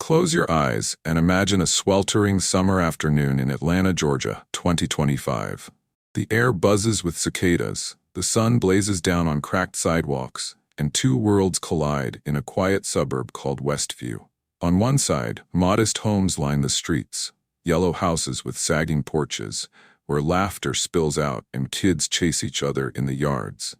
Close your eyes and imagine a sweltering summer afternoon in Atlanta, Georgia, 2025. The air buzzes with cicadas, the sun blazes down on cracked sidewalks, and two worlds collide in a quiet suburb called Westview. On one side, modest homes line the streets, yellow houses with sagging porches, where laughter spills out and kids chase each other in the yards.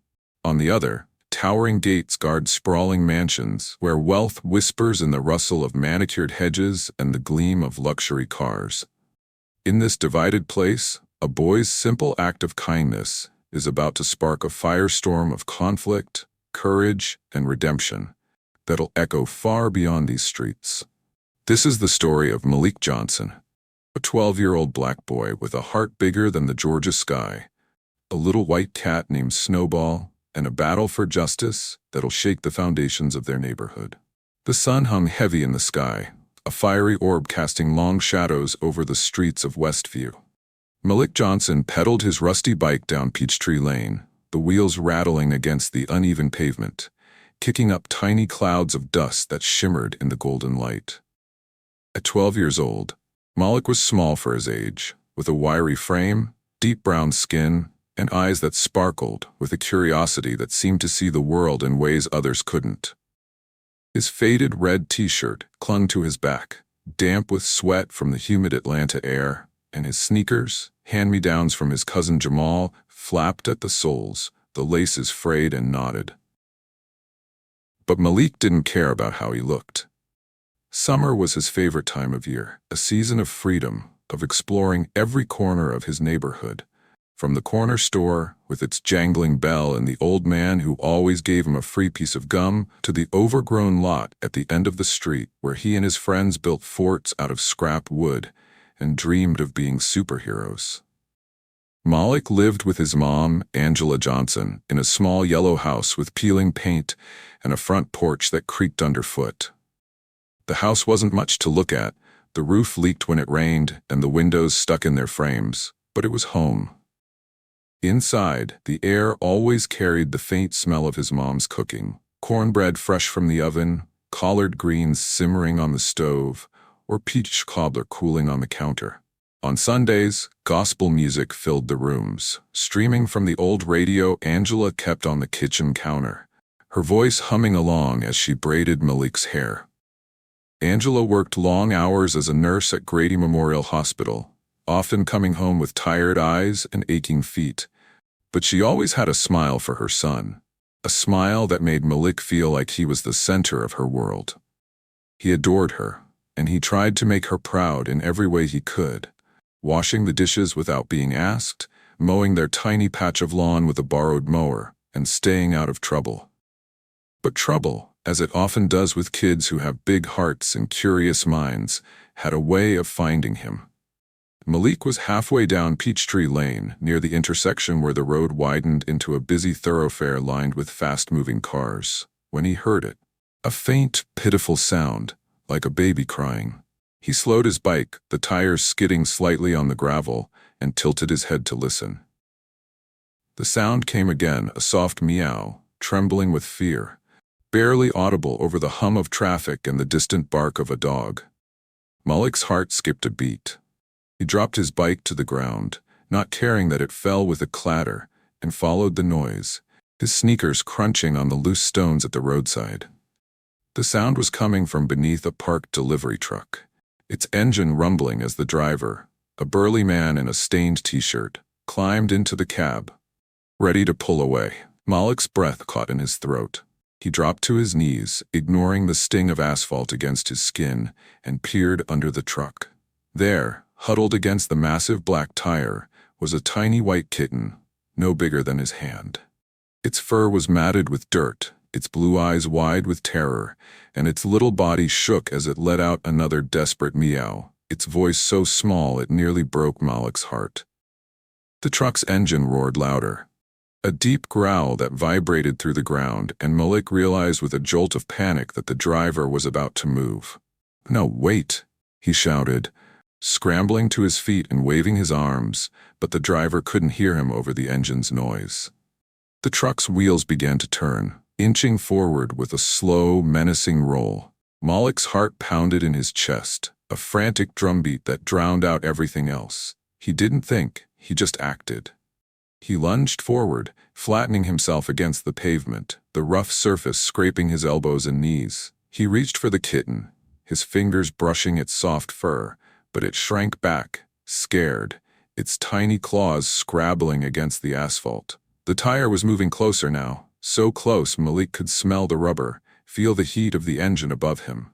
On the other, towering gates guard sprawling mansions, where wealth whispers in the rustle of manicured hedges and the gleam of luxury cars. In this divided place, a boy's simple act of kindness is about to spark a firestorm of conflict, courage, and redemption that'll echo far beyond these streets. This is the story of Malik Johnson, a 12-year-old black boy with a heart bigger than the Georgia sky, a little white cat named Snowball, and a battle for justice that'll shake the foundations of their neighborhood. The sun hung heavy in the sky, a fiery orb casting long shadows over the streets of Westview. Malik Johnson pedaled his rusty bike down Peachtree Lane, the wheels rattling against the uneven pavement, kicking up tiny clouds of dust that shimmered in the golden light. At 12 years old, Malik was small for his age, with a wiry frame, deep brown skin, and eyes that sparkled with a curiosity that seemed to see the world in ways others couldn't. His faded red t-shirt clung to his back, damp with sweat from the humid Atlanta air, and his sneakers, hand-me-downs from his cousin Jamal, flapped at the soles, the laces frayed and knotted. But Malik didn't care about how he looked. Summer was his favorite time of year, a season of freedom, of exploring every corner of his neighborhood. From the corner store, with its jangling bell and the old man who always gave him a free piece of gum, to the overgrown lot at the end of the street where he and his friends built forts out of scrap wood and dreamed of being superheroes. Malik lived with his mom, Angela Johnson, in a small yellow house with peeling paint and a front porch that creaked underfoot. The house wasn't much to look at. The roof leaked when it rained and the windows stuck in their frames, but it was home. Inside, the air always carried the faint smell of his mom's cooking, cornbread fresh from the oven, collard greens simmering on the stove, or peach cobbler cooling on the counter. On Sundays, gospel music filled the rooms. Streaming from the old radio Angela kept on the kitchen counter, her voice humming along as she braided Malik's hair. Angela worked long hours as a nurse at Grady Memorial Hospital, often coming home with tired eyes and aching feet. But she always had a smile for her son, a smile that made Malik feel like he was the center of her world. He adored her, and he tried to make her proud in every way he could, washing the dishes without being asked, mowing their tiny patch of lawn with a borrowed mower, and staying out of trouble. But trouble, as it often does with kids who have big hearts and curious minds, had a way of finding him. Malik was halfway down Peachtree Lane, near the intersection where the road widened into a busy thoroughfare lined with fast-moving cars, when he heard it. A faint, pitiful sound, like a baby crying. He slowed his bike, the tires skidding slightly on the gravel, and tilted his head to listen. The sound came again, a soft meow, trembling with fear, barely audible over the hum of traffic and the distant bark of a dog. Malik's heart skipped a beat. He dropped his bike to the ground, not caring that it fell with a clatter, and followed the noise, his sneakers crunching on the loose stones at the roadside. The sound was coming from beneath a parked delivery truck, its engine rumbling as the driver, a burly man in a stained t-shirt, climbed into the cab. Ready to pull away, Malik's breath caught in his throat. He dropped to his knees, ignoring the sting of asphalt against his skin, and peered under the truck. There, huddled against the massive black tire, was a tiny white kitten, no bigger than his hand. Its fur was matted with dirt, its blue eyes wide with terror, and its little body shook as it let out another desperate meow, its voice so small it nearly broke Malik's heart. The truck's engine roared louder, a deep growl that vibrated through the ground, and Malik realized with a jolt of panic that the driver was about to move. "No, wait," he shouted, scrambling to his feet and waving his arms, but the driver couldn't hear him over the engine's noise. The truck's wheels began to turn, inching forward with a slow, menacing roll. Malik's heart pounded in his chest, a frantic drumbeat that drowned out everything else. He didn't think, he just acted. He lunged forward, flattening himself against the pavement, the rough surface scraping his elbows and knees. He reached for the kitten, his fingers brushing its soft fur, but it shrank back, scared, its tiny claws scrabbling against the asphalt. The tire was moving closer now, so close Malik could smell the rubber, feel the heat of the engine above him.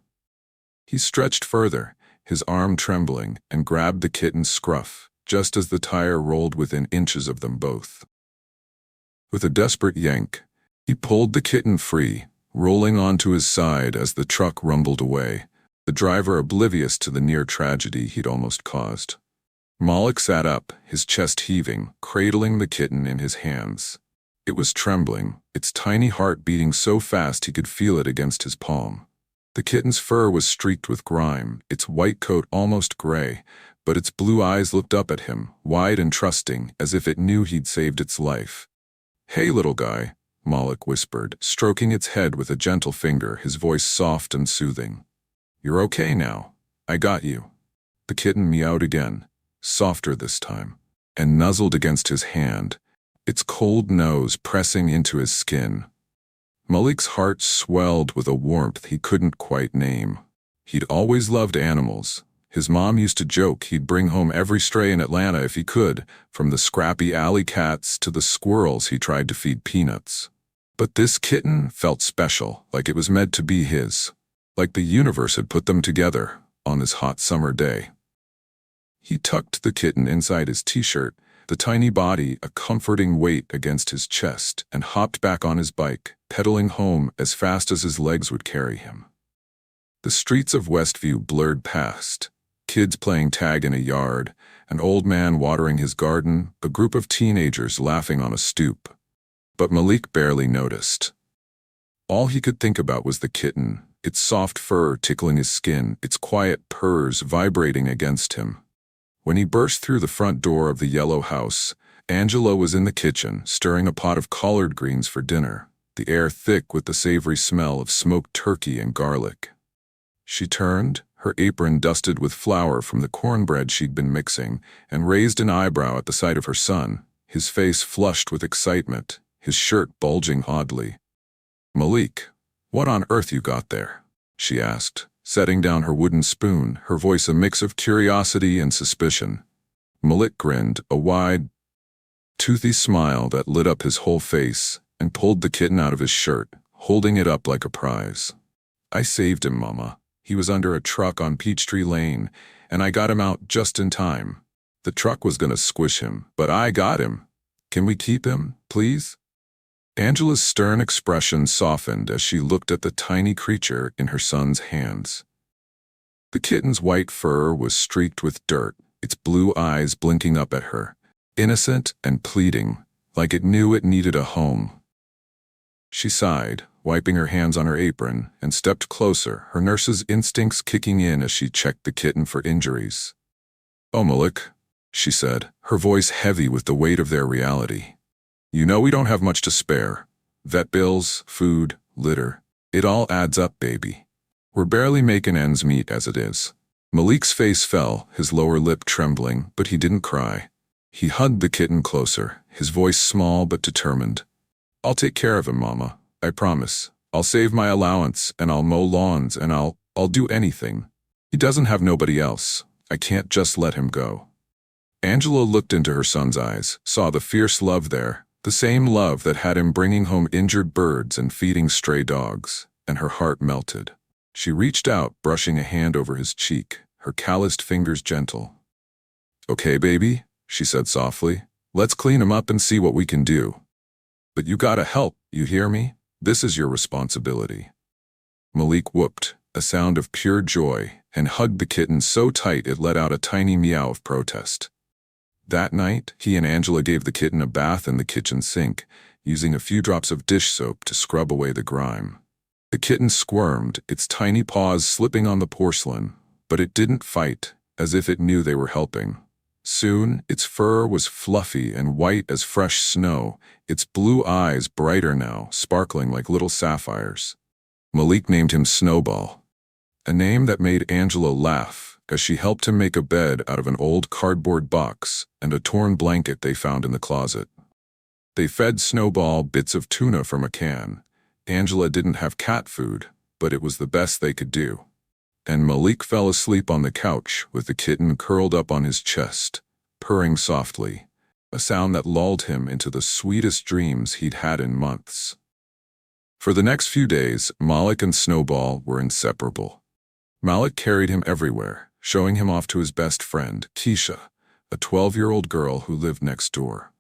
He stretched further, his arm trembling, and grabbed the kitten's scruff, just as the tire rolled within inches of them both. With a desperate yank, he pulled the kitten free, rolling onto his side as the truck rumbled away, the driver oblivious to the near tragedy he'd almost caused. Malik sat up, his chest heaving, cradling the kitten in his hands. It was trembling, its tiny heart beating so fast he could feel it against his palm. The kitten's fur was streaked with grime, its white coat almost gray, but its blue eyes looked up at him, wide and trusting, as if it knew he'd saved its life. "Hey, little guy," Malik whispered, stroking its head with a gentle finger, his voice soft and soothing. "You're okay now. I got you." The kitten meowed again, softer this time, and nuzzled against his hand, its cold nose pressing into his skin. Malik's heart swelled with a warmth he couldn't quite name. He'd always loved animals. His mom used to joke he'd bring home every stray in Atlanta if he could, from the scrappy alley cats to the squirrels he tried to feed peanuts. But this kitten felt special, like it was meant to be his, like the universe had put them together on this hot summer day. He tucked the kitten inside his t-shirt, the tiny body a comforting weight against his chest, and hopped back on his bike, pedaling home as fast as his legs would carry him. The streets of Westview blurred past, kids playing tag in a yard, an old man watering his garden, a group of teenagers laughing on a stoop. But Malik barely noticed. All he could think about was the kitten, its soft fur tickling his skin, its quiet purrs vibrating against him. When he burst through the front door of the yellow house, Angela was in the kitchen, stirring a pot of collard greens for dinner, the air thick with the savory smell of smoked turkey and garlic. She turned, her apron dusted with flour from the cornbread she'd been mixing, and raised an eyebrow at the sight of her son, his face flushed with excitement, his shirt bulging oddly. "Malik, what on earth you got there?" she asked, setting down her wooden spoon, her voice a mix of curiosity and suspicion. Malik grinned, a wide, toothy smile that lit up his whole face, and pulled the kitten out of his shirt, holding it up like a prize. "I saved him, Mama. He was under a truck on Peachtree Lane, and I got him out just in time. The truck was gonna squish him, but I got him. Can we keep him, please?" Angela's stern expression softened as she looked at the tiny creature in her son's hands. The kitten's white fur was streaked with dirt, its blue eyes blinking up at her, innocent and pleading, like it knew it needed a home. She sighed, wiping her hands on her apron, and stepped closer, her nurse's instincts kicking in as she checked the kitten for injuries. "Oh, Malik," she said, her voice heavy with the weight of their reality. "You know we don't have much to spare. Vet bills, food, litter. It all adds up, baby. We're barely making ends meet as it is." Malik's face fell, his lower lip trembling, but he didn't cry. He hugged the kitten closer, his voice small but determined. "I'll take care of him, Mama. I promise. I'll save my allowance, and I'll mow lawns, and I'll do anything. He doesn't have nobody else. I can't just let him go." Angela looked into her son's eyes, saw the fierce love there, the same love that had him bringing home injured birds and feeding stray dogs, and her heart melted. She reached out, brushing a hand over his cheek, her calloused fingers gentle. "Okay, baby," she said softly. "Let's clean him up and see what we can do. But you gotta help, you hear me? This is your responsibility." Malik whooped, a sound of pure joy, and hugged the kitten so tight it let out a tiny meow of protest. That night, he and Angela gave the kitten a bath in the kitchen sink, using a few drops of dish soap to scrub away the grime. The kitten squirmed, its tiny paws slipping on the porcelain, but it didn't fight, as if it knew they were helping. Soon, its fur was fluffy and white as fresh snow, its blue eyes brighter now, sparkling like little sapphires. Malik named him Snowball. a name that made Angela laugh as she helped him make a bed out of an old cardboard box and a torn blanket they found in the closet. They fed Snowball bits of tuna from a can. Angela didn't have cat food, but it was the best they could do. And Malik fell asleep on the couch with the kitten curled up on his chest, purring softly, a sound that lulled him into the sweetest dreams he'd had in months. For the next few days, Malik and Snowball were inseparable. Malik carried him everywhere, showing him off to his best friend, Keisha, a 12-year-old girl who lived next door.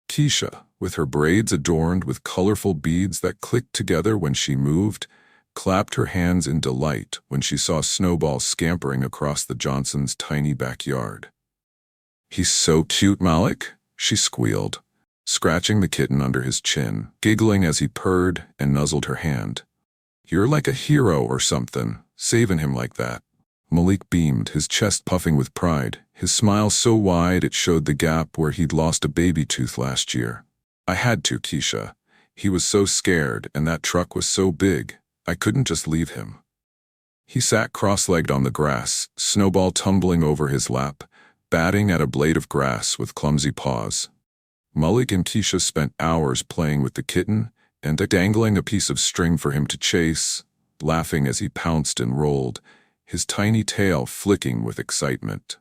Keisha, with her braids adorned with colorful beads that clicked together when she moved, clapped her hands in delight when she saw Snowball scampering across the Johnsons' tiny backyard. "He's so cute, Malik," she squealed, scratching the kitten under his chin, giggling as he purred and nuzzled her hand. "You're like a hero or something, saving him like that." Malik beamed, his chest puffing with pride, his smile so wide it showed the gap where he'd lost a baby tooth last year. "I had to, Keisha. He was so scared and that truck was so big. I couldn't just leave him." He sat cross-legged on the grass, Snowball tumbling over his lap, batting at a blade of grass with clumsy paws. Malik and Keisha spent hours playing with the kitten and dangling a piece of string for him to chase, laughing as he pounced and rolled, his tiny tail flicking with excitement.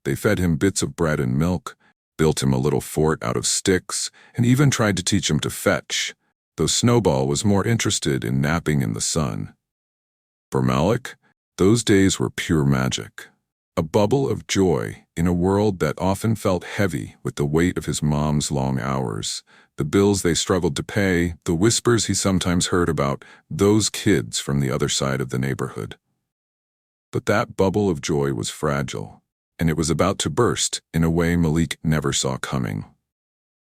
They fed him bits of bread and milk, built him a little fort out of sticks, and even tried to teach him to fetch, though Snowball was more interested in napping in the sun. For Malik, those days were pure magic, a bubble of joy in a world that often felt heavy with the weight of his mom's long hours, the bills they struggled to pay, the whispers he sometimes heard about those kids from the other side of the neighborhood. But that bubble of joy was fragile, and it was about to burst in a way Malik never saw coming.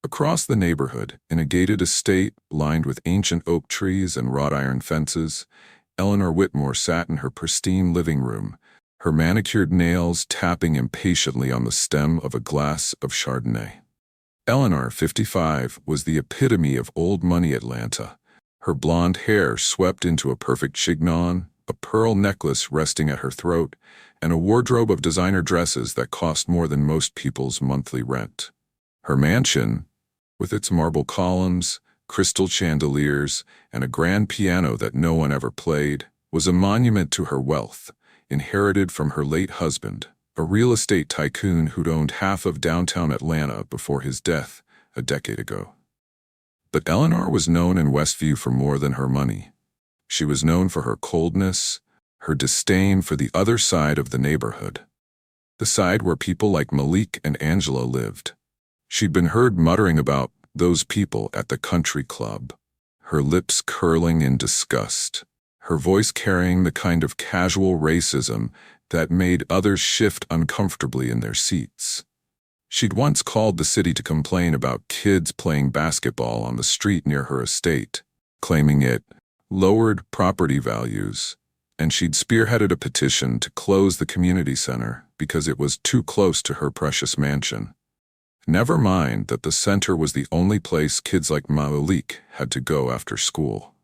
Across the neighborhood, in a gated estate lined with ancient oak trees and wrought iron fences, Eleanor Whitmore sat in her pristine living room, her manicured nails tapping impatiently on the stem of a glass of Chardonnay. Eleanor, 55, was the epitome of old money Atlanta, her blonde hair swept into a perfect chignon, a pearl necklace resting at her throat, and a wardrobe of designer dresses that cost more than most people's monthly rent. Her mansion, with its marble columns, crystal chandeliers, and a grand piano that no one ever played, was a monument to her wealth, inherited from her late husband, a real estate tycoon who'd owned half of downtown Atlanta before his death a decade ago. But Eleanor was known in Westview for more than her money. She was known for her coldness, her disdain for the other side of the neighborhood, the side where people like Malik and Angela lived. She'd been heard muttering about those people at the country club, her lips curling in disgust, her voice carrying the kind of casual racism that made others shift uncomfortably in their seats. She'd once called the city to complain about kids playing basketball on the street near her estate, claiming it lowered property values, and she'd spearheaded a petition to close the community center because it was too close to her precious mansion. Never mind that the center was the only place kids like Malik had to go after school.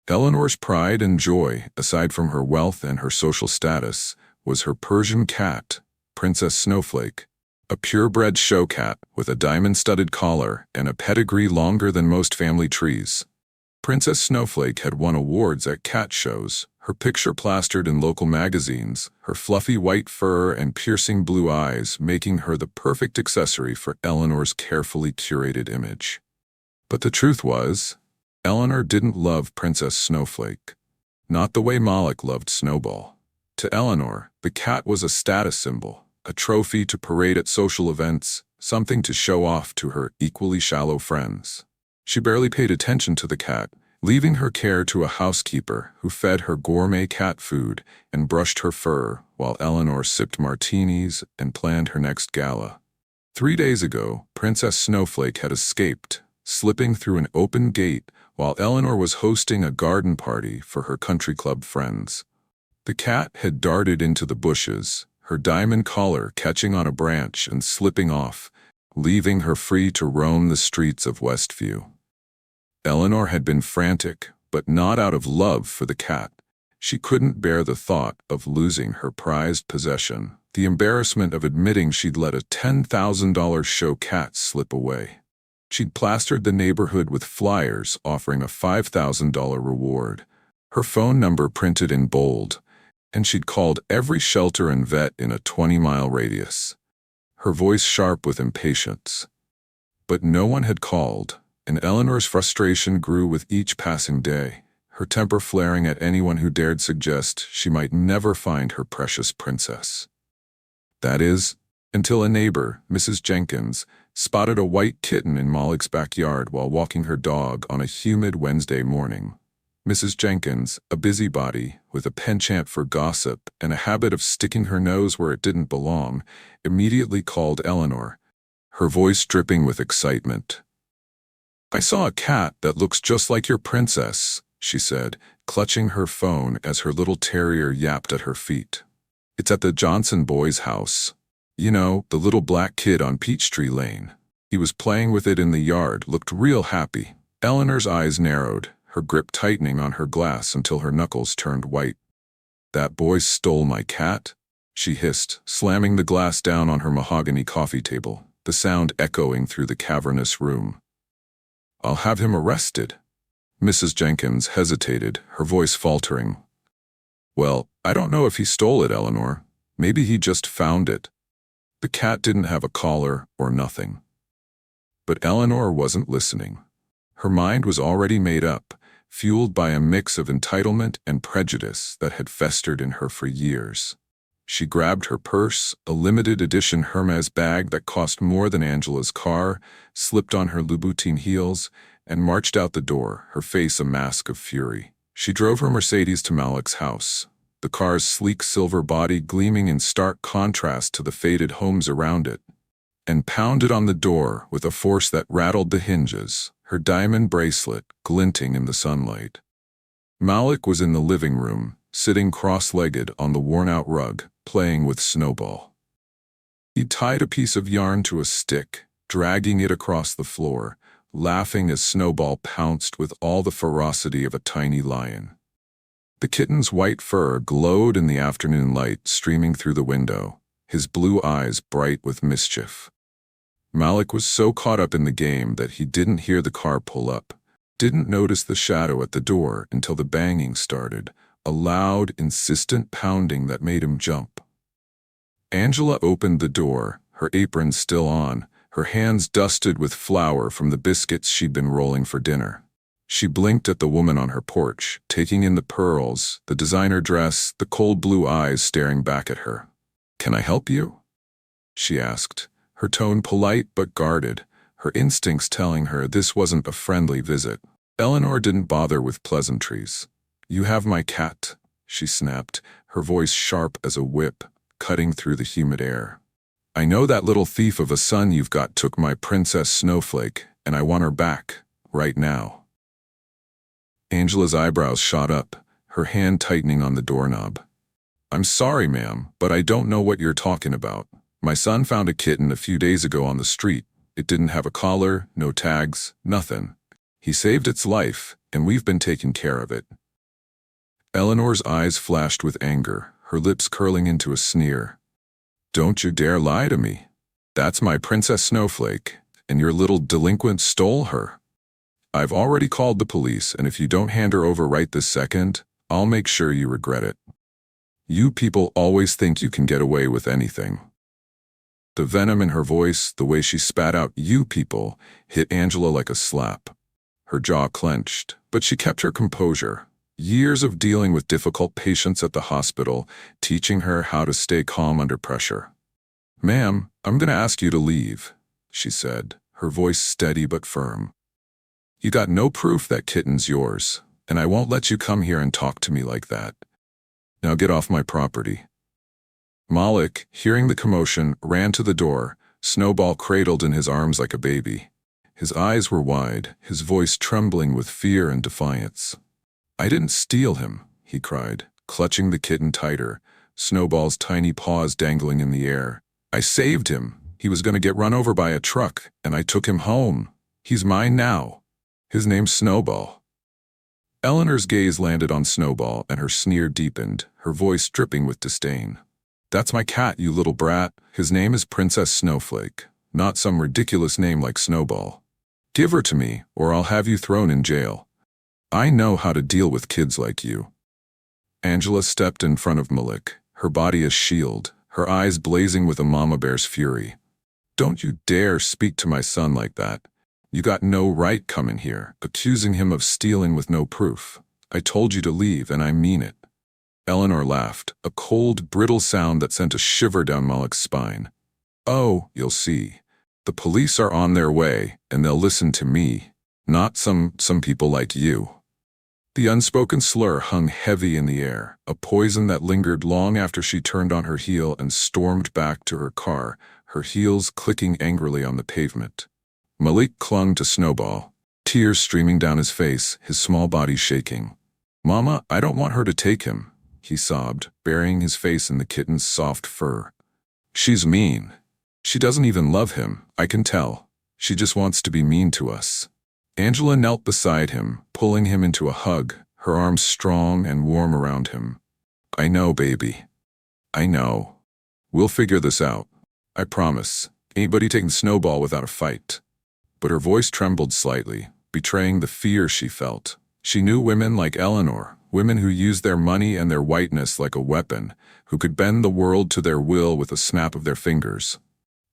Eleanor's pride and joy, aside from her wealth and her social status, was her Persian cat, Princess Snowflake, a purebred show cat with a diamond-studded collar and a pedigree longer than most family trees. Princess Snowflake had won awards at cat shows, her picture plastered in local magazines, her fluffy white fur and piercing blue eyes making her the perfect accessory for Eleanor's carefully curated image. But the truth was, Eleanor didn't love Princess Snowflake, not the way Malik loved Snowball. To Eleanor, the cat was a status symbol, a trophy to parade at social events, something to show off to her equally shallow friends. She barely paid attention to the cat, leaving her care to a housekeeper who fed her gourmet cat food and brushed her fur while Eleanor sipped martinis and planned her next gala. 3 days ago, Princess Snowflake had escaped, slipping through an open gate while Eleanor was hosting a garden party for her country club friends. The cat had darted into the bushes, her diamond collar catching on a branch and slipping off, leaving her free to roam the streets of Westview. Eleanor had been frantic, but not out of love for the cat. She couldn't bear the thought of losing her prized possession, the embarrassment of admitting she'd let a $10,000 show cat slip away. She'd plastered the neighborhood with flyers offering a $5,000 reward, her phone number printed in bold, and she'd called every shelter and vet in a 20-mile radius, her voice sharp with impatience. But no one had called, and Eleanor's frustration grew with each passing day, her temper flaring at anyone who dared suggest she might never find her precious princess. That is, until a neighbor, Mrs. Jenkins, spotted a white kitten in Malik's backyard while walking her dog on a humid Wednesday morning. Mrs. Jenkins, a busybody with a penchant for gossip and a habit of sticking her nose where it didn't belong, immediately called Eleanor, her voice dripping with excitement. "I saw a cat that looks just like your princess," she said, clutching her phone as her little terrier yapped at her feet. "It's at the Johnson boys' house. You know, the little black kid on Peachtree Lane. He was playing with it in the yard, looked real happy." Eleanor's eyes narrowed, her grip tightening on her glass until her knuckles turned white. "That boy stole my cat?" she hissed, slamming the glass down on her mahogany coffee table, the sound echoing through the cavernous room. "I'll have him arrested." Mrs. Jenkins hesitated, her voice faltering. "Well, I don't know if he stole it, Eleanor. Maybe he just found it. The cat didn't have a collar or nothing." But Eleanor wasn't listening. Her mind was already made up, fueled by a mix of entitlement and prejudice that had festered in her for years. She grabbed her purse, a limited-edition Hermes bag that cost more than Angela's car, slipped on her Louboutin heels, and marched out the door, her face a mask of fury. She drove her Mercedes to Malik's house, the car's sleek silver body gleaming in stark contrast to the faded homes around it, and pounded on the door with a force that rattled the hinges, her diamond bracelet glinting in the sunlight. Malik was in the living room, sitting cross-legged on the worn-out rug, playing with Snowball. He tied a piece of yarn to a stick, dragging it across the floor, laughing as Snowball pounced with all the ferocity of a tiny lion. The kitten's white fur glowed in the afternoon light streaming through the window, his blue eyes bright with mischief. Malik was so caught up in the game that he didn't hear the car pull up, didn't notice the shadow at the door until the banging started, a loud, insistent pounding that made him jump. Angela opened the door, her apron still on, her hands dusted with flour from the biscuits she'd been rolling for dinner. She blinked at the woman on her porch, taking in the pearls, the designer dress, the cold blue eyes staring back at her. "Can I help you?" she asked, her tone polite but guarded, her instincts telling her this wasn't a friendly visit. Eleanor didn't bother with pleasantries. "You have my cat," she snapped, her voice sharp as a whip, cutting through the humid air. "I know that little thief of a son you've got took my Princess Snowflake, and I want her back, right now." Angela's eyebrows shot up, her hand tightening on the doorknob. "I'm sorry, ma'am, but I don't know what you're talking about. My son found a kitten a few days ago on the street. It didn't have a collar, no tags, nothing. He saved its life, and we've been taking care of it." Eleanor's eyes flashed with anger, her lips curling into a sneer. "Don't you dare lie to me. That's my Princess Snowflake, and your little delinquent stole her. I've already called the police, and if you don't hand her over right this second, I'll make sure you regret it. You people always think you can get away with anything." The venom in her voice, the way she spat out "you people," hit Angela like a slap. Her jaw clenched, but she kept her composure. Years of dealing with difficult patients at the hospital, teaching her how to stay calm under pressure. "Ma'am, I'm going to ask you to leave," she said, her voice steady but firm. "You got no proof that kitten's yours, and I won't let you come here and talk to me like that. Now get off my property." Malik, hearing the commotion, ran to the door, Snowball cradled in his arms like a baby. His eyes were wide, his voice trembling with fear and defiance. "I didn't steal him," he cried, clutching the kitten tighter, Snowball's tiny paws dangling in the air. "I saved him. He was going to get run over by a truck, and I took him home. He's mine now. His name's Snowball." Eleanor's gaze landed on Snowball and her sneer deepened, her voice dripping with disdain. That's my cat, you little brat. His name is Princess Snowflake, not some ridiculous name like Snowball. Give her to me, or I'll have you thrown in jail. I know how to deal with kids like you. Angela stepped in front of Malik, her body a shield, her eyes blazing with a mama bear's fury. Don't you dare speak to my son like that. You got no right coming here, accusing him of stealing with no proof. I told you to leave, and I mean it. Eleanor laughed, a cold, brittle sound that sent a shiver down Malik's spine. Oh, you'll see. The police are on their way, and they'll listen to me, not some people like you. The unspoken slur hung heavy in the air, a poison that lingered long after she turned on her heel and stormed back to her car, her heels clicking angrily on the pavement. Malik clung to Snowball, tears streaming down his face, his small body shaking. Mama, I don't want her to take him, he sobbed, burying his face in the kitten's soft fur. She's mean. She doesn't even love him, I can tell. She just wants to be mean to us. Angela knelt beside him, pulling him into a hug, her arms strong and warm around him. I know, baby. I know. We'll figure this out. I promise. Anybody taking Snowball without a fight. But her voice trembled slightly, betraying the fear she felt. She knew women like Eleanor, women who used their money and their whiteness like a weapon, who could bend the world to their will with a snap of their fingers.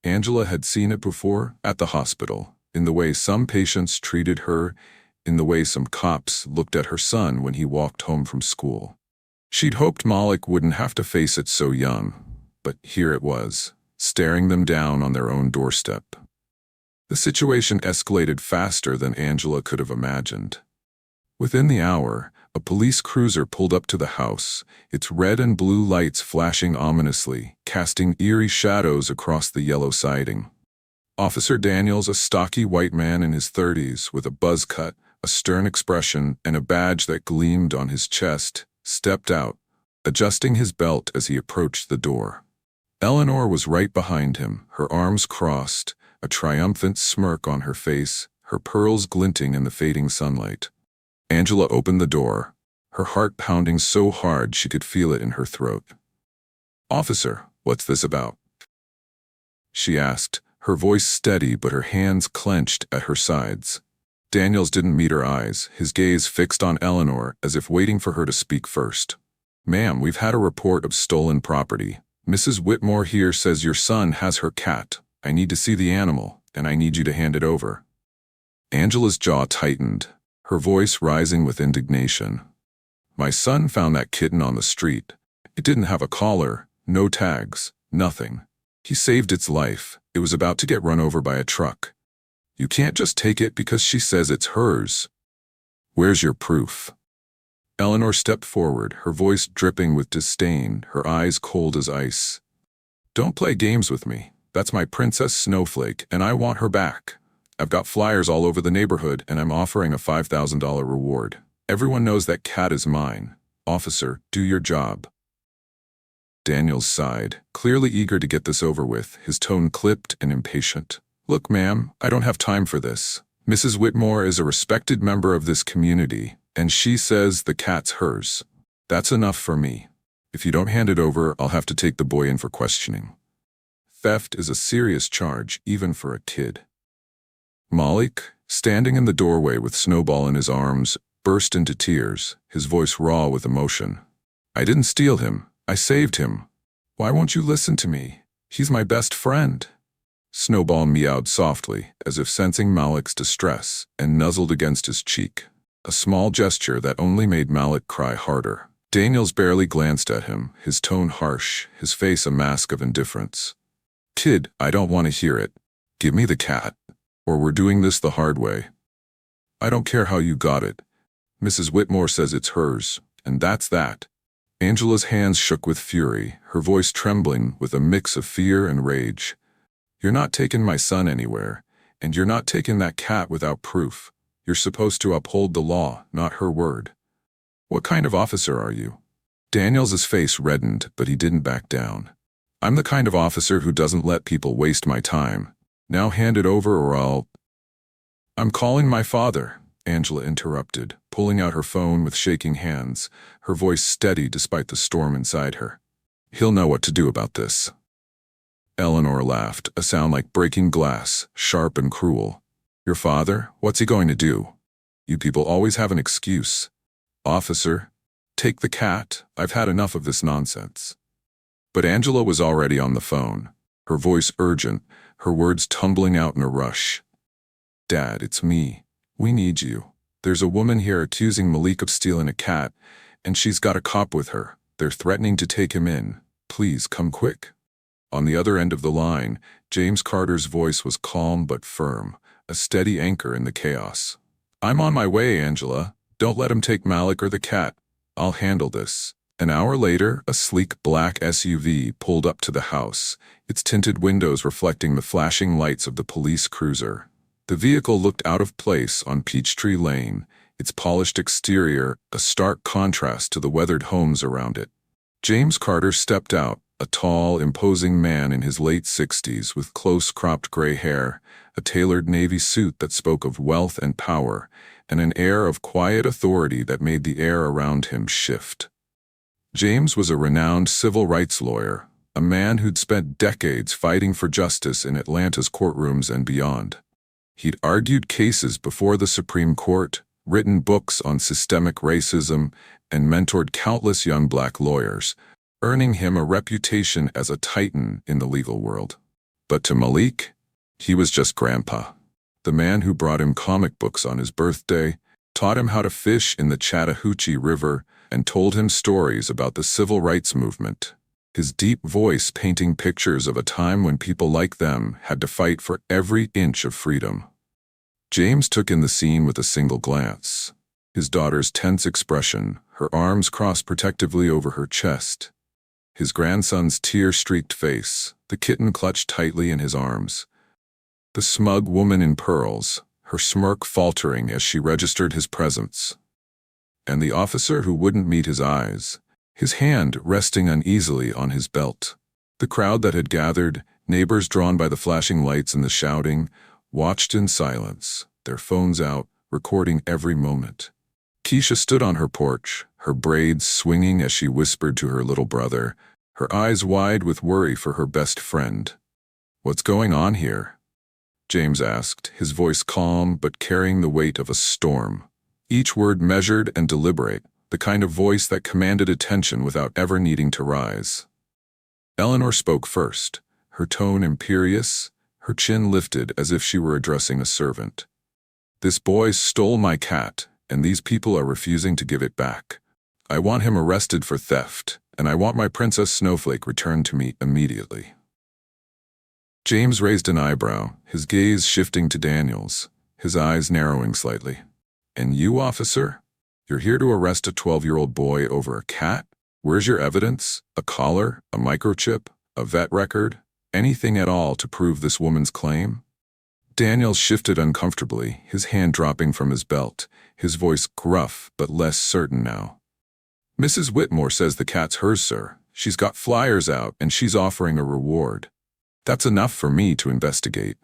Angela had seen it before, at the hospital, in the way some patients treated her, in the way some cops looked at her son when he walked home from school. She'd hoped Malik wouldn't have to face it so young, but here it was, staring them down on their own doorstep. The situation escalated faster than Angela could have imagined. Within the hour, a police cruiser pulled up to the house, its red and blue lights flashing ominously, casting eerie shadows across the yellow siding. Officer Daniels, a stocky white man in his 30s with a buzz cut, a stern expression, and a badge that gleamed on his chest, stepped out, adjusting his belt as he approached the door. Eleanor was right behind him, her arms crossed, a triumphant smirk on her face, her pearls glinting in the fading sunlight. Angela opened the door, her heart pounding so hard she could feel it in her throat. "Officer, what's this about?" she asked, her voice steady but her hands clenched at her sides. Daniels didn't meet her eyes, his gaze fixed on Eleanor as if waiting for her to speak first. "Ma'am, we've had a report of stolen property. Mrs. Whitmore here says your son has her cat. I need to see the animal, and I need you to hand it over." Angela's jaw tightened, her voice rising with indignation. "My son found that kitten on the street. It didn't have a collar, no tags, nothing. He saved its life. It was about to get run over by a truck. You can't just take it because she says it's hers. Where's your proof?" Eleanor stepped forward, her voice dripping with disdain, her eyes cold as ice. "Don't play games with me. That's my Princess Snowflake, and I want her back. I've got flyers all over the neighborhood, and I'm offering a $5,000 reward. Everyone knows that cat is mine. Officer, do your job." Daniels sighed, clearly eager to get this over with, his tone clipped and impatient. "Look, ma'am, I don't have time for this. Mrs. Whitmore is a respected member of this community, and she says the cat's hers. That's enough for me. If you don't hand it over, I'll have to take the boy in for questioning. Theft is a serious charge, even for a kid." Malik, standing in the doorway with Snowball in his arms, burst into tears, his voice raw with emotion. "I didn't steal him. I saved him. Why won't you listen to me? He's my best friend." Snowball meowed softly, as if sensing Malik's distress, and nuzzled against his cheek, a small gesture that only made Malik cry harder. Daniels barely glanced at him, his tone harsh, his face a mask of indifference. "Kid, I don't want to hear it. Give me the cat, or we're doing this the hard way. I don't care how you got it. Mrs. Whitmore says it's hers, and that's that." Angela's hands shook with fury, her voice trembling with a mix of fear and rage. "You're not taking my son anywhere, and you're not taking that cat without proof. You're supposed to uphold the law, not her word. What kind of officer are you?" Daniels's face reddened, but he didn't back down. "I'm the kind of officer who doesn't let people waste my time. Now hand it over or I'm calling my father." Angela interrupted, pulling out her phone with shaking hands, her voice steady despite the storm inside her. He'll know what to do about this. Eleanor laughed, a sound like breaking glass, sharp and cruel. Your father? What's he going to do? You people always have an excuse. Officer, take the cat. I've had enough of this nonsense. But Angela was already on the phone, her voice urgent, her words tumbling out in a rush. Dad, it's me. We need you. There's a woman here accusing Malik of stealing a cat, and she's got a cop with her. They're threatening to take him in. Please come quick. On the other end of the line, James Carter's voice was calm but firm, a steady anchor in the chaos. I'm on my way, Angela. Don't let him take Malik or the cat. I'll handle this. An hour later, a sleek black SUV pulled up to the house, its tinted windows reflecting the flashing lights of the police cruiser. The vehicle looked out of place on Peachtree Lane, its polished exterior a stark contrast to the weathered homes around it. James Carter stepped out, a tall, imposing man in his late 60s with close-cropped gray hair, a tailored navy suit that spoke of wealth and power, and an air of quiet authority that made the air around him shift. James was a renowned civil rights lawyer, a man who'd spent decades fighting for justice in Atlanta's courtrooms and beyond. He'd argued cases before the Supreme Court, written books on systemic racism, and mentored countless young black lawyers, earning him a reputation as a titan in the legal world. But to Malik, he was just Grandpa, the man who brought him comic books on his birthday, taught him how to fish in the Chattahoochee River, and told him stories about the civil rights movement, his deep voice painting pictures of a time when people like them had to fight for every inch of freedom. James took in the scene with a single glance. His daughter's tense expression, her arms crossed protectively over her chest. His grandson's tear-streaked face, the kitten clutched tightly in his arms. The smug woman in pearls, her smirk faltering as she registered his presence. And the officer who wouldn't meet his eyes, his hand resting uneasily on his belt. The crowd that had gathered, neighbors drawn by the flashing lights and the shouting, watched in silence, their phones out, recording every moment. Keisha stood on her porch, her braids swinging as she whispered to her little brother, her eyes wide with worry for her best friend. What's going on here? James asked, his voice calm but carrying the weight of a storm. Each word measured and deliberate, the kind of voice that commanded attention without ever needing to rise. Eleanor spoke first, her tone imperious, her chin lifted as if she were addressing a servant. This boy stole my cat, and these people are refusing to give it back. I want him arrested for theft, and I want my Princess Snowflake returned to me immediately. James raised an eyebrow, his gaze shifting to Daniel's, his eyes narrowing slightly. And you, officer? You're here to arrest a 12-year-old boy over a cat? Where's your evidence? A collar? A microchip? A vet record? Anything at all to prove this woman's claim? Daniel shifted uncomfortably, his hand dropping from his belt, his voice gruff but less certain now. Mrs. Whitmore says the cat's hers, sir. She's got flyers out and she's offering a reward. That's enough for me to investigate.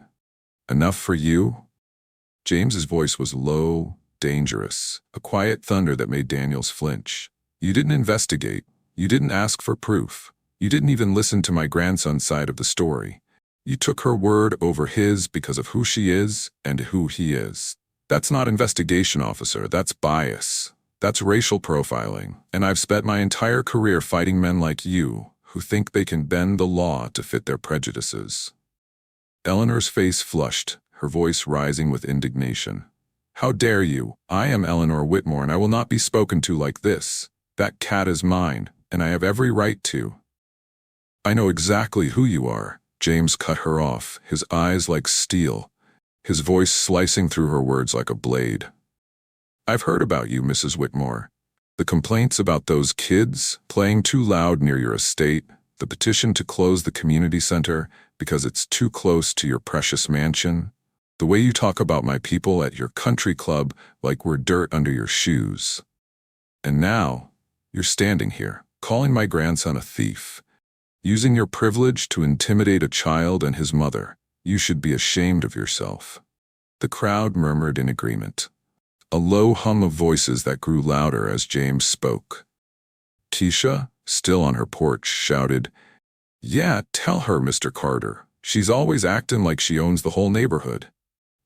Enough for you? James's voice was low, dangerous, a quiet thunder that made Daniels flinch. You didn't investigate. You didn't ask for proof. You didn't even listen to my grandson's side of the story. You took her word over his because of who she is and who he is. That's not investigation, officer. That's bias. That's racial profiling. And I've spent my entire career fighting men like you who think they can bend the law to fit their prejudices. Eleanor's face flushed, her voice rising with indignation. How dare you? I am Eleanor Whitmore and I will not be spoken to like this. That cat is mine, and I have every right to. I know exactly who you are. James cut her off, his eyes like steel, his voice slicing through her words like a blade. I've heard about you, Mrs. Whitmore. The complaints about those kids playing too loud near your estate, the petition to close the community center because it's too close to your precious mansion, the way you talk about my people at your country club like we're dirt under your shoes. And now, you're standing here, calling my grandson a thief, using your privilege to intimidate a child and his mother. You should be ashamed of yourself. The crowd murmured in agreement. A low hum of voices that grew louder as James spoke. Tisha, still on her porch, shouted, "Yeah, tell her, Mr. Carter. She's always acting like she owns the whole neighborhood."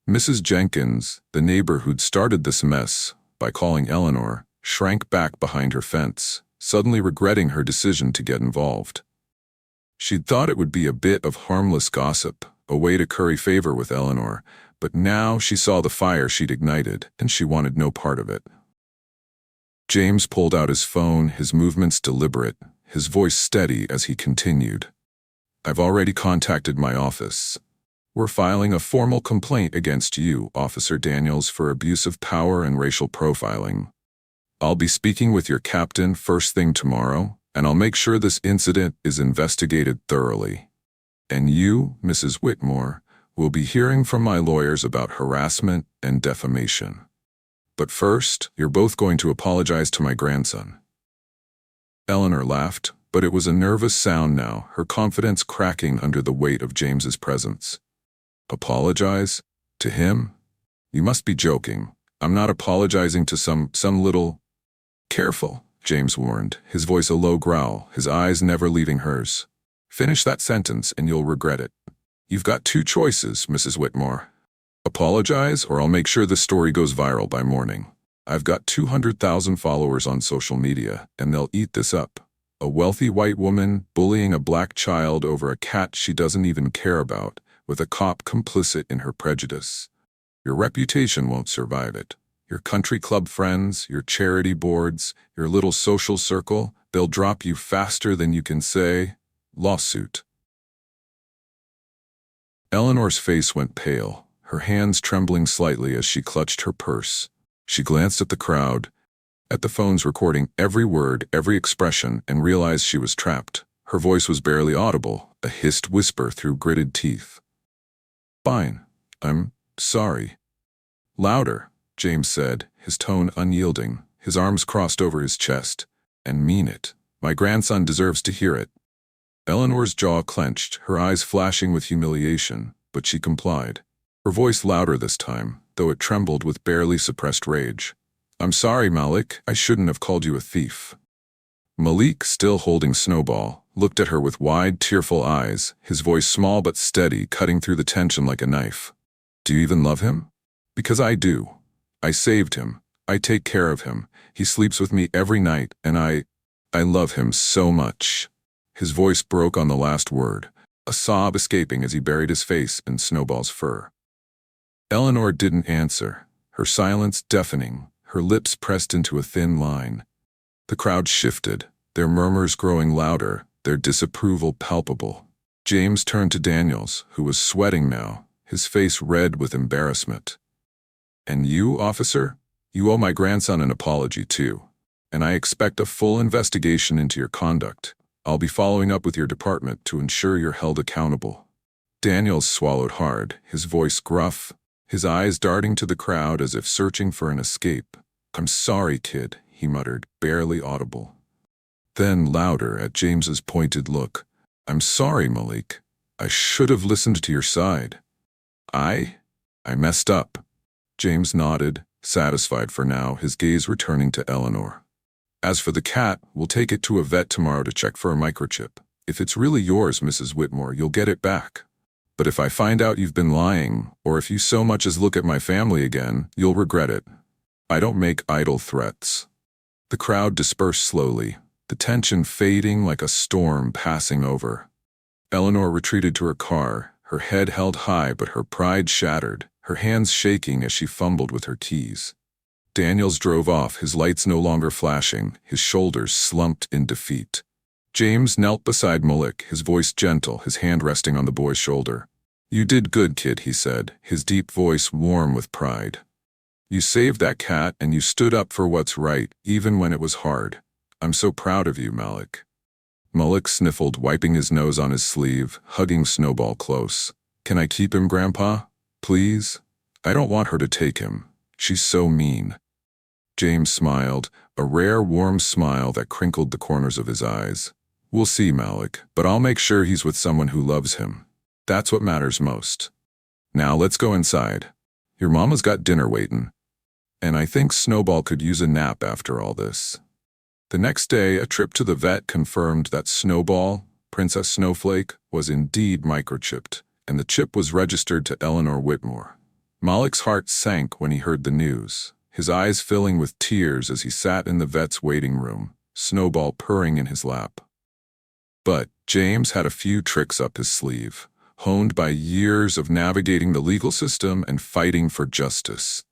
Mrs. Jenkins, the neighbor who'd started this mess by calling Eleanor, shrank back behind her fence, suddenly regretting her decision to get involved. She'd thought it would be a bit of harmless gossip, a way to curry favor with Eleanor, but now she saw the fire she'd ignited, and she wanted no part of it. James pulled out his phone, his movements deliberate, his voice steady as he continued. "I've already contacted my office. We're filing a formal complaint against you, Officer Daniels, for abuse of power and racial profiling. I'll be speaking with your captain first thing tomorrow, and I'll make sure this incident is investigated thoroughly. And you, Mrs. Whitmore, will be hearing from my lawyers about harassment and defamation. But first, you're both going to apologize to my grandson." Eleanor laughed, but it was a nervous sound now, her confidence cracking under the weight of James's presence. "Apologize? To him? You must be joking. I'm not apologizing to some little—" "Careful," James warned, his voice a low growl, his eyes never leaving hers. "Finish that sentence and you'll regret it. You've got two choices, Mrs. Whitmore. Apologize, or I'll make sure this story goes viral by morning. I've got 200,000 followers on social media, and they'll eat this up. A wealthy white woman bullying a black child over a cat she doesn't even care about, with a cop complicit in her prejudice. Your reputation won't survive it. Your country club friends, your charity boards, your little social circle, they'll drop you faster than you can say, 'Lawsuit.'" Eleanor's face went pale, her hands trembling slightly as she clutched her purse. She glanced at the crowd, at the phones recording every word, every expression, and realized she was trapped. Her voice was barely audible, a hissed whisper through gritted teeth. "Fine. I'm sorry." "Louder," James said, his tone unyielding, his arms crossed over his chest. "And mean it. My grandson deserves to hear it." Eleanor's jaw clenched, her eyes flashing with humiliation, but she complied. Her voice louder this time, though it trembled with barely suppressed rage. "I'm sorry, Malik. I shouldn't have called you a thief." Malik, still holding Snowball, looked at her with wide, tearful eyes, his voice small but steady, cutting through the tension like a knife. "Do you even love him?" "Because I do. I saved him. I take care of him. He sleeps with me every night, and I love him so much." His voice broke on the last word, a sob escaping as he buried his face in Snowball's fur. Eleanor didn't answer, her silence deafening, her lips pressed into a thin line. The crowd shifted, their murmurs growing louder, their disapproval palpable. James turned to Daniels, who was sweating now, his face red with embarrassment. "And you, officer? You owe my grandson an apology too. And I expect a full investigation into your conduct. I'll be following up with your department to ensure you're held accountable." Daniels swallowed hard, his voice gruff, his eyes darting to the crowd as if searching for an escape. "I'm sorry, kid," he muttered, barely audible. Then louder at James's pointed look. "I'm sorry, Malik. I should have listened to your side. I messed up." James nodded, satisfied for now, his gaze returning to Eleanor. "As for the cat, we'll take it to a vet tomorrow to check for a microchip. If it's really yours, Mrs. Whitmore, you'll get it back. But if I find out you've been lying, or if you so much as look at my family again, you'll regret it. I don't make idle threats." The crowd dispersed slowly, the tension fading like a storm passing over. Eleanor retreated to her car, her head held high but her pride shattered, her hands shaking as she fumbled with her keys. Daniels drove off, his lights no longer flashing, his shoulders slumped in defeat. James knelt beside Malik, his voice gentle, his hand resting on the boy's shoulder. "You did good, kid," he said, his deep voice warm with pride. "You saved that cat and you stood up for what's right, even when it was hard. I'm so proud of you, Malik." Malik sniffled, wiping his nose on his sleeve, hugging Snowball close. "Can I keep him, Grandpa? Please? I don't want her to take him. She's so mean." James smiled, a rare warm smile that crinkled the corners of his eyes. "We'll see, Malik, but I'll make sure he's with someone who loves him. That's what matters most. Now let's go inside. Your mama's got dinner waiting." And I think Snowball could use a nap after all this. The next day, a trip to the vet confirmed that Snowball, Princess Snowflake, was indeed microchipped, and the chip was registered to Eleanor Whitmore. Malik's heart sank when he heard the news, his eyes filling with tears as he sat in the vet's waiting room, Snowball purring in his lap. But James had a few tricks up his sleeve, honed by years of navigating the legal system and fighting for justice.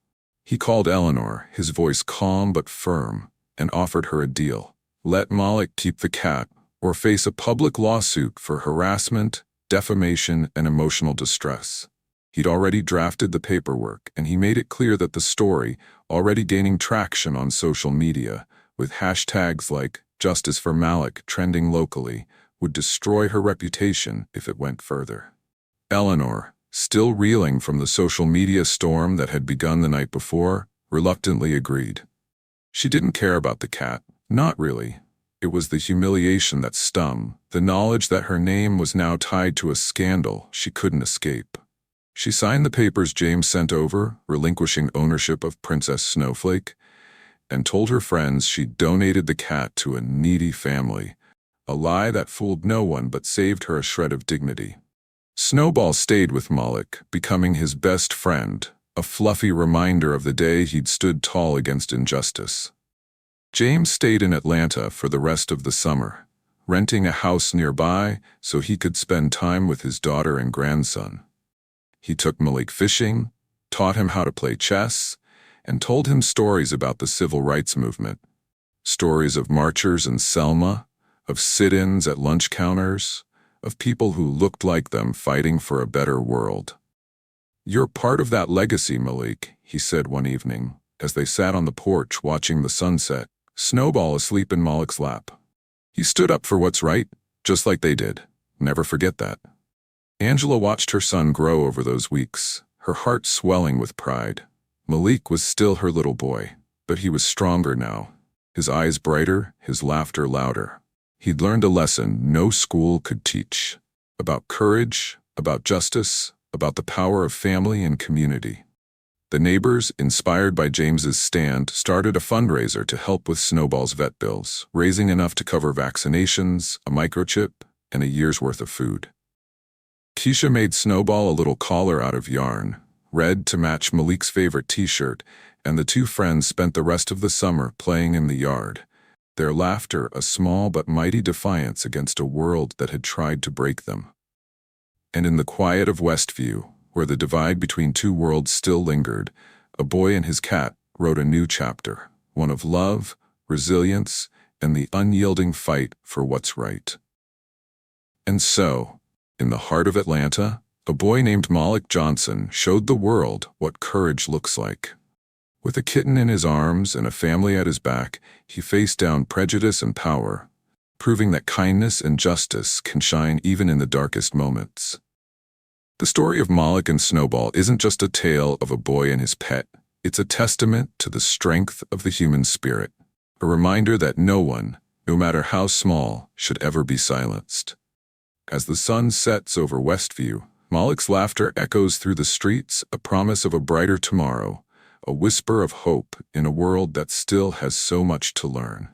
He called Eleanor, his voice calm but firm, and offered her a deal. Let Malik keep the cat, or face a public lawsuit for harassment, defamation, and emotional distress. He'd already drafted the paperwork, and he made it clear that the story, already gaining traction on social media, with hashtags like Justice for Malik trending locally, would destroy her reputation if it went further. Eleanor, still reeling from the social media storm that had begun the night before, reluctantly agreed. She didn't care about the cat, not really. It was the humiliation that stung, the knowledge that her name was now tied to a scandal she couldn't escape. She signed the papers James sent over, relinquishing ownership of Princess Snowflake, and told her friends she'd donated the cat to a needy family, a lie that fooled no one but saved her a shred of dignity. Snowball stayed with Malik, becoming his best friend, a fluffy reminder of the day he'd stood tall against injustice. James stayed in Atlanta for the rest of the summer, renting a house nearby so he could spend time with his daughter and grandson. He took Malik fishing, taught him how to play chess, and told him stories about the civil rights movement. Stories of marchers in Selma, of sit-ins at lunch counters, of people who looked like them fighting for a better world. "You're part of that legacy, Malik," he said one evening, as they sat on the porch watching the sunset, Snowball asleep in Malik's lap. He stood up for what's right, just like they did. Never forget that. Angela watched her son grow over those weeks, her heart swelling with pride. Malik was still her little boy, but he was stronger now, his eyes brighter, his laughter louder. He'd learned a lesson no school could teach, about courage, about justice, about the power of family and community. The neighbors, inspired by James's stand, started a fundraiser to help with Snowball's vet bills, raising enough to cover vaccinations, a microchip, and a year's worth of food. Keisha made Snowball a little collar out of yarn, red to match Malik's favorite t-shirt, and the two friends spent the rest of the summer playing in the yard, their laughter a small but mighty defiance against a world that had tried to break them. And in the quiet of Westview, where the divide between two worlds still lingered, a boy and his cat wrote a new chapter, one of love, resilience, and the unyielding fight for what's right. And so, in the heart of Atlanta, a boy named Malik Johnson showed the world what courage looks like. With a kitten in his arms and a family at his back, he faced down prejudice and power, proving that kindness and justice can shine even in the darkest moments. The story of Malik and Snowball isn't just a tale of a boy and his pet. It's a testament to the strength of the human spirit, a reminder that no one, no matter how small, should ever be silenced. As the sun sets over Westview, Malik's laughter echoes through the streets, a promise of a brighter tomorrow, a whisper of hope in a world that still has so much to learn.